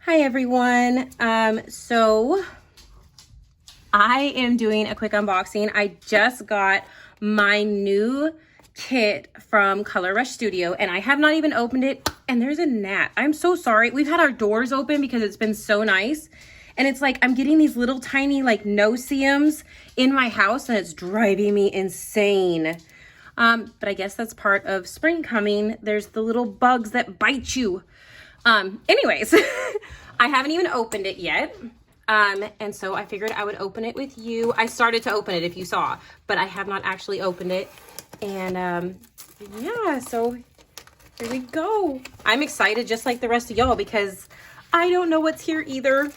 Hi everyone. So I am doing a quick unboxing. I just got my new kit from Color Rush Studio and I have not even opened it, and there's a gnat. I'm so sorry. We've had our doors open because it's been so nice. And it's like I'm getting these little tiny like no-see-ums in my house and it's driving me insane. But I guess that's part of spring coming. There's the little bugs that bite you. Anyways, I haven't even opened it yet. And so I figured I would open it with you. I started to open it if you saw, but I have not actually opened it. And, yeah, so here we go. I'm excited just like the rest of y'all because I don't know what's here either.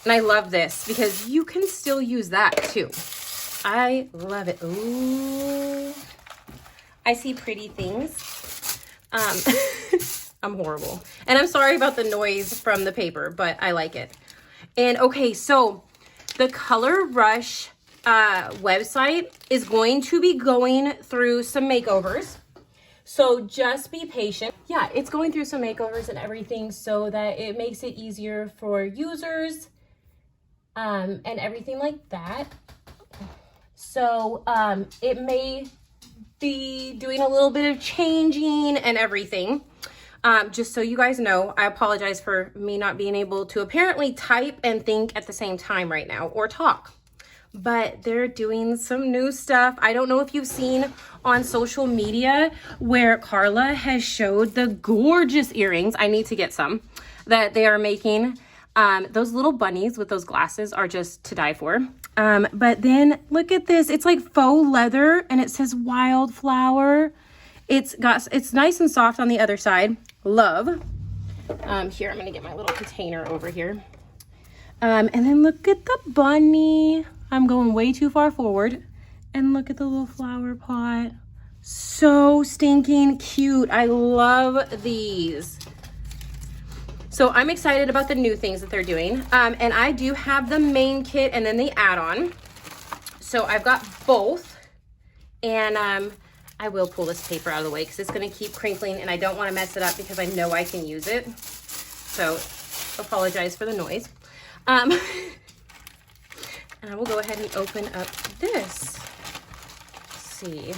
And I love this because you can still use that too. I love it. Ooh, I see pretty things. I'm horrible. And I'm sorry about the noise from the paper, but I like it. And okay, so the Color Rush website is going to be going through some makeovers. So just be patient. Yeah, it's going through some makeovers and everything so that it makes it easier for users and everything like that. So it may be doing a little bit of changing and everything. Just so you guys know, I apologize for me not being able to apparently type and think at the same time right now or talk. But they're doing some new stuff. I don't know if you've seen on social media where Carla has showed the gorgeous earrings. I need to get some that they are making. Those little bunnies with those glasses are just to die for. But then look at this. It's like faux leather and it says wildflower. It's nice and soft on the other side. Love. Here, I'm gonna get my little container over here. And then look at the bunny. I'm going way too far forward. And look at the little flower pot. So stinking cute. I love these. So I'm excited about the new things that they're doing. And I do have the main kit and then the add-on. So I've got both. And I will pull this paper out of the way because it's going to keep crinkling and I don't want to mess it up because I know I can use it. So apologize for the noise. And I will go ahead and open up this. Let's see.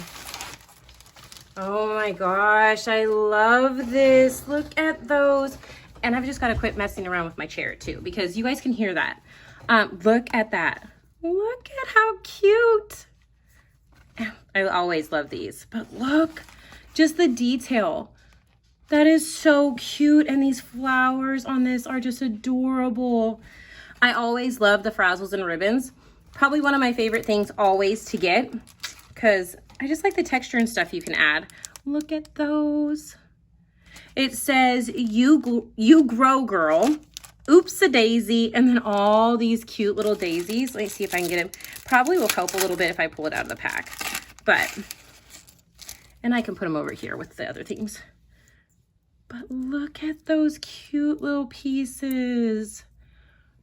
Oh my gosh, I love this. Look at those. And I've just got to quit messing around with my chair too because you guys can hear that. Look at that. Look at how cute. I always love these, but look, just the detail. That is so cute. And these flowers on this are just adorable. I always love the frazzles and ribbons. Probably one of my favorite things always to get because I just like the texture and stuff you can add. Look at those. It says, you grow girl, oops-a-daisy, and then all these cute little daisies. Let me see if I can get them. Probably will help a little bit if I pull it out of the pack. And I can put them over here with the other things. But look at those cute little pieces.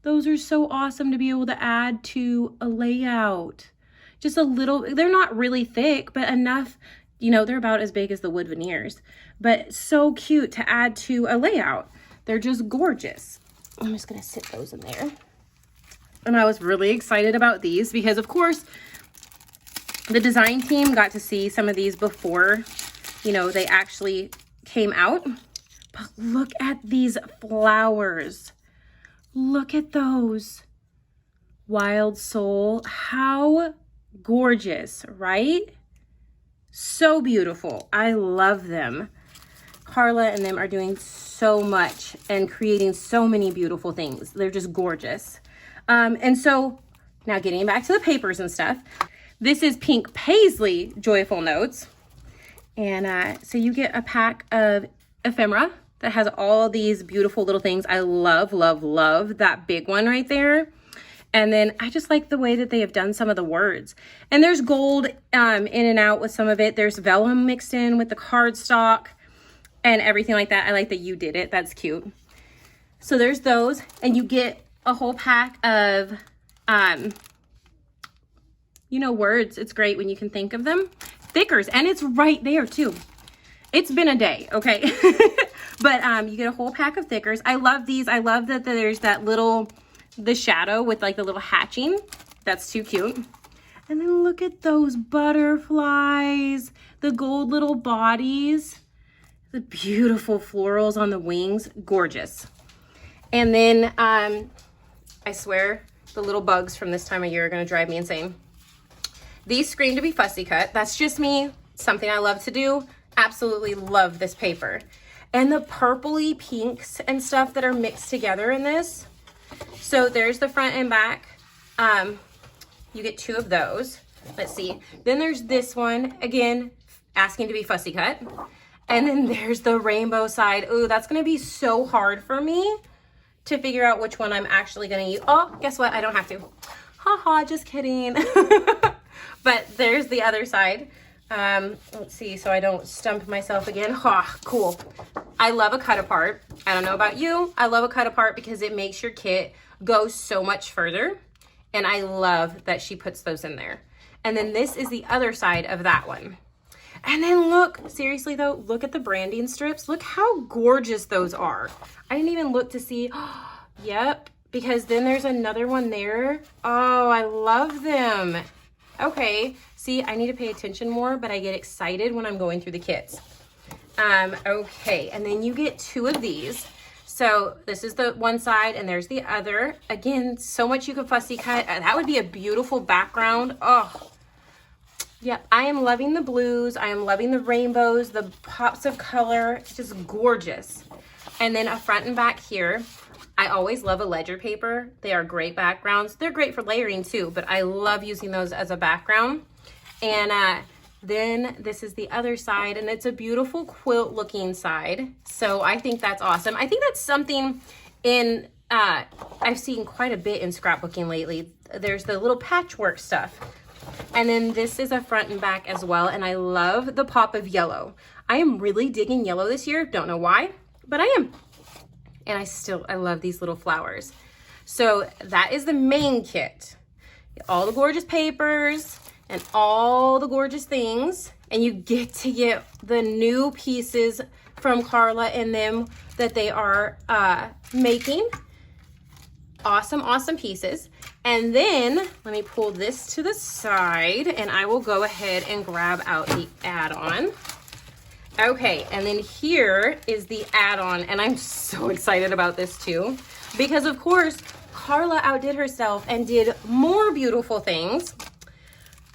Those are so awesome to be able to add to a layout. Just a little, they're not really thick, but enough, you know, they're about as big as the wood veneers. But so cute to add to a layout. They're just gorgeous. I'm just gonna sit those in there. And I was really excited about these because of course, the design team got to see some of these before, you know, they actually came out. But look at these flowers. Look at those. Wild Soul. How gorgeous, right? So beautiful. I love them. Carla and them are doing so much and creating so many beautiful things. They're just gorgeous. And so now getting back to the papers and stuff. This is Pink Paisley Joyful Notes. And so you get a pack of ephemera that has all these beautiful little things. I love, love, love that big one right there. And then I just like the way that they have done some of the words. And there's gold in and out with some of it. There's vellum mixed in with the cardstock and everything like that. I like that you did it. That's cute. So there's those. And you get a whole pack of you know, words. It's great when you can think of them. Stickers, and it's right there too. It's been a day, okay? But you get a whole pack of thickers. I love these. I love that there's that little, the shadow with like the little hatching. That's too cute. And then look at those butterflies, the gold little bodies, the beautiful florals on the wings, gorgeous. And then I swear the little bugs from this time of year are gonna drive me insane. These scream to be fussy cut. That's just me, something I love to do. Absolutely love this paper. And the purpley pinks and stuff that are mixed together in this. So there's the front and back. You get 2 of those. Let's see. Then there's this one, again, asking to be fussy cut. And then there's the rainbow side. Ooh, that's gonna be so hard for me to figure out which one I'm actually gonna use. Oh, guess what? I don't have to. Haha, just kidding. But there's the other side. Let's see, so I don't stump myself again. Ha, cool. I love a cut apart. I don't know about you. I love a cut apart because it makes your kit go so much further. And I love that she puts those in there. And then this is the other side of that one. And then look, seriously though, look at the branding strips. Look how gorgeous those are. I didn't even look to see. Yep, because then there's another one there. Oh, I love them. Okay, see, I need to pay attention more, but I get excited when I'm going through the kits. Okay, and then you get 2 of these. So this is the one side and there's the other. Again, so much you could fussy cut. That would be a beautiful background. Oh, yeah, I am loving the blues. I am loving the rainbows, the pops of color. It's just gorgeous. And then a front and back here. I always love a ledger paper. They are great backgrounds. They're great for layering too, but I love using those as a background. And then this is the other side, and it's a beautiful quilt looking side. So I think that's awesome. I think that's something in, I've seen quite a bit in scrapbooking lately. There's the little patchwork stuff. And then this is a front and back as well. And I love the pop of yellow. I am really digging yellow this year. Don't know why, but I am. And I love these little flowers. So that is the main kit. All the gorgeous papers and all the gorgeous things. And you get to get the new pieces from Carla and them that they are making. Awesome, awesome pieces. And then let me pull this to the side and I will go ahead and grab out the add-on. Okay, and then here is the add-on, and I'm so excited about this too, because of course, Carla outdid herself and did more beautiful things.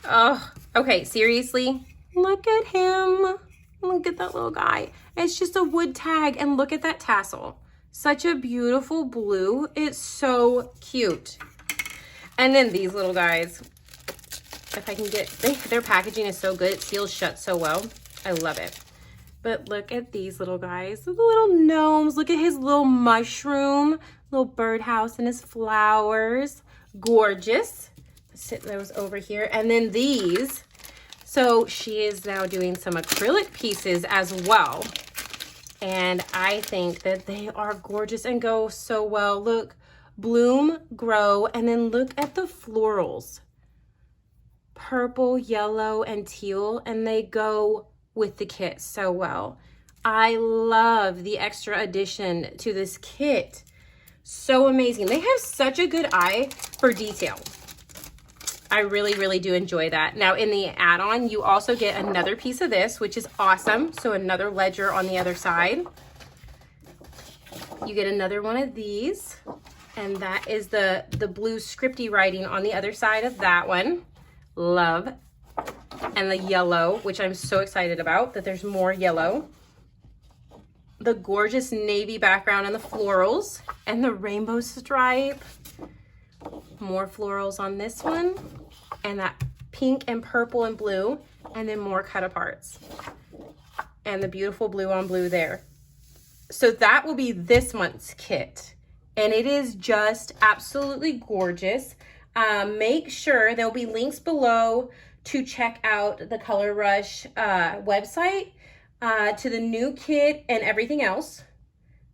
Oh, okay, seriously, look at him. Look at that little guy. It's just a wood tag, and look at that tassel. Such a beautiful blue. It's so cute. And then these little guys, if I can get, their packaging is so good. It seals shut so well. I love it. But look at these little guys, the little gnomes. Look at his little mushroom, little birdhouse and his flowers. Gorgeous. Let's sit those over here. And then these. So she is now doing some acrylic pieces as well. And I think that they are gorgeous and go so well. Look, bloom, grow, and then look at the florals. Purple, yellow, and teal, and they go with the kit so well. I love the extra addition to this kit. So amazing. They have such a good eye for detail. I really, really do enjoy that. Now in the add-on, you also get another piece of this, which is awesome. So another ledger on the other side. You get another one of these, and that is the blue scripty writing on the other side of that one. Love. And the yellow, which I'm so excited about, that there's more yellow. The gorgeous navy background and the florals and the rainbow stripe. More florals on this one, and that pink and purple and blue, and then more cut aparts. And the beautiful blue on blue there. So that will be this month's kit. And it is just absolutely gorgeous. Make sure there'll be links below to check out the Color Rush website, to the new kit and everything else,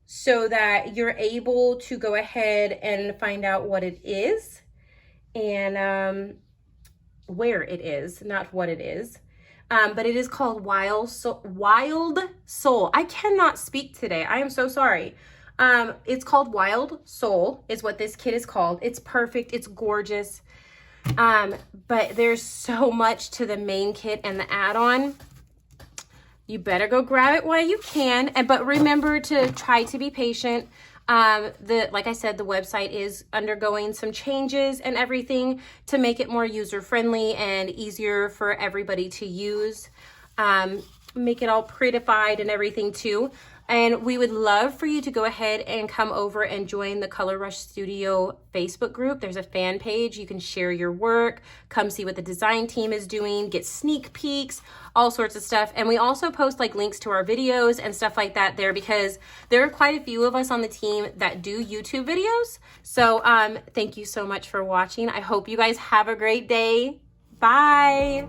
so that you're able to go ahead and find out what it is and where it is, not what it is. but it is called Wild Soul. I cannot speak today. I am so sorry. It's called Wild Soul is what this kit is called. It's perfect. It's gorgeous. But there's so much to the main kit and the add-on. You better go grab it while you can. But remember to try to be patient. Like I said, the website is undergoing some changes and everything to make it more user-friendly and easier for everybody to use. Make it all prettified and everything too. And we would love for you to go ahead and come over and join the Color Rush Studio Facebook group. There's a fan page. You can share your work, come see what the design team is doing, get sneak peeks, all sorts of stuff. And we also post like links to our videos and stuff like that there, because there are quite a few of us on the team that do YouTube videos. So thank you so much for watching. I hope you guys have a great day. Bye.